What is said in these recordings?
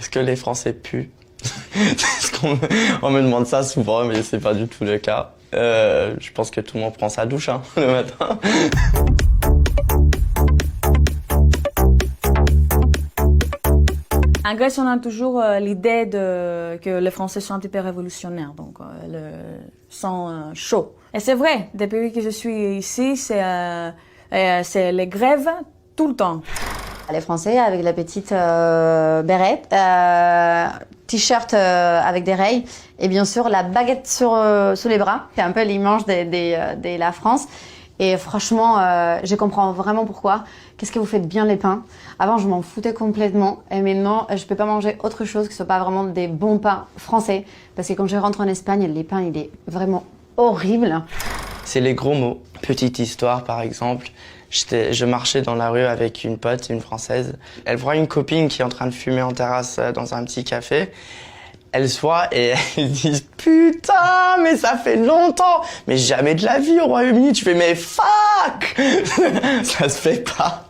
Est-ce que les Français puent? On me demande ça souvent, mais c'est pas du tout le cas. Je pense que tout le monde prend sa douche le matin. En Grèce, on a toujours l'idée que les Français sont un petit peu révolutionnaires, donc le sang chaud. Et c'est vrai, depuis que je suis ici, c'est les grèves tout le temps. Les Français avec la petite bérette, t-shirt avec des rayes et bien sûr la baguette sous les bras. C'est un peu l'image de la France. Et franchement, je comprends vraiment pourquoi. Qu'est-ce que vous faites bien les pains? Avant, je m'en foutais complètement. Et maintenant, je peux pas manger autre chose que ce soit pas vraiment des bons pains français. Parce que quand je rentre en Espagne, les pains, il est vraiment horrible. C'est les gros mots. Petite histoire, par exemple. Je marchais dans la rue avec une pote, une Française. Elle voit une copine qui est en train de fumer en terrasse dans un petit café. Elle se voit et elle dit « Putain, mais ça fait longtemps! Mais jamais de la vie au Royaume-Uni! » Tu fais « Mais fuck !» Ça se fait pas.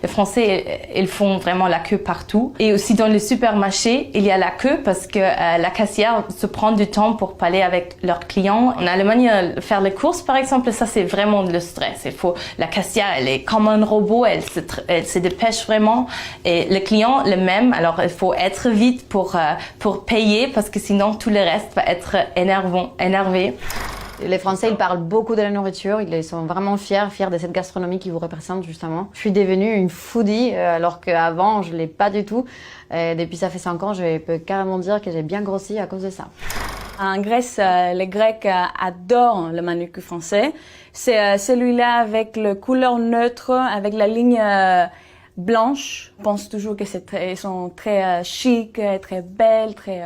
Les Français, ils font vraiment la queue partout. Et aussi dans les supermarchés, il y a la queue parce que la caissière se prend du temps pour parler avec leurs clients. En Allemagne, faire les courses, par exemple, ça c'est vraiment le stress. La caissière, elle est comme un robot, elle se dépêche vraiment. Et le client, le même. Alors, il faut être vite pour payer parce que sinon, tout le reste va être énervé. Les Français, ils parlent beaucoup de la nourriture, ils sont vraiment fiers de cette gastronomie qui vous représente justement. Je suis devenue une foodie alors qu'avant, je ne l'ai pas du tout. Et depuis ça fait 5 ans, je peux carrément dire que j'ai bien grossi à cause de ça. En Grèce, les Grecs adorent le manucure français. C'est celui-là avec le couleur neutre, avec la ligne blanche. Je pense toujours que ils sont très chic, très belles, très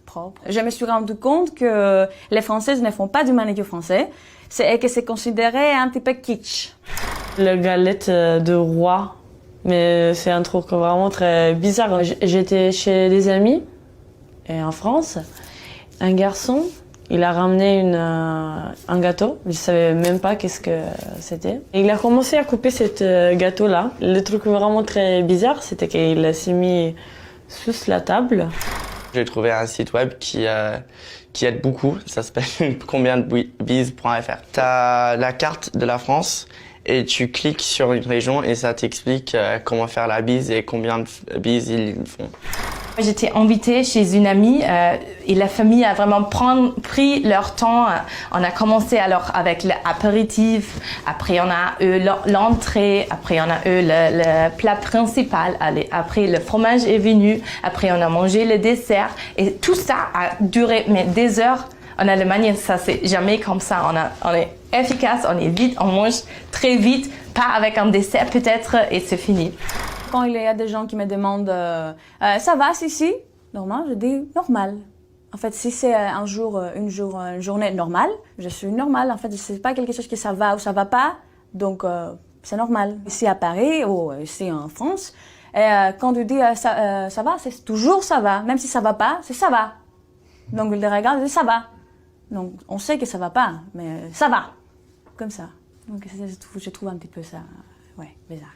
propres. Je me suis rendu compte que les Françaises ne font pas du manucure français, et que c'est considéré un petit peu kitsch. Le galette de roi, mais c'est un truc vraiment très bizarre. J'étais chez des amis en France, un garçon. Il a ramené un gâteau, je savais même pas qu'est-ce que c'était. Il a commencé à couper ce gâteau-là. Le truc vraiment très bizarre, c'était qu'il s'est mis sous la table. J'ai trouvé un site web qui aide beaucoup, ça s'appelle combiendebise.fr. T'as la carte de la France et tu cliques sur une région et ça t'explique comment faire la bise et combien de bises ils font. J'étais invitée chez une amie et la famille a vraiment pris leur temps. On a commencé alors avec l'apéritif, après on a eu l'entrée, après on a eu le plat principal, après le fromage est venu, après on a mangé le dessert et tout ça a duré des heures. En Allemagne, ça c'est jamais comme ça. On est efficace, on est vite, on mange très vite, pas avec un dessert peut-être et c'est fini. Quand il y a des gens qui me demandent ça va, si, normal, je dis normal. En fait, si c'est une journée normale, je suis normale. En fait, c'est pas quelque chose que ça va ou ça va pas, donc c'est normal. Ici à Paris ou ici en France, quand tu dis ça va, c'est toujours ça va. Même si ça va pas, c'est ça va. Donc ils regardent et disent ça va. Donc on sait que ça va pas, mais ça va, comme ça. Donc je trouve un petit peu ça, ouais, bizarre.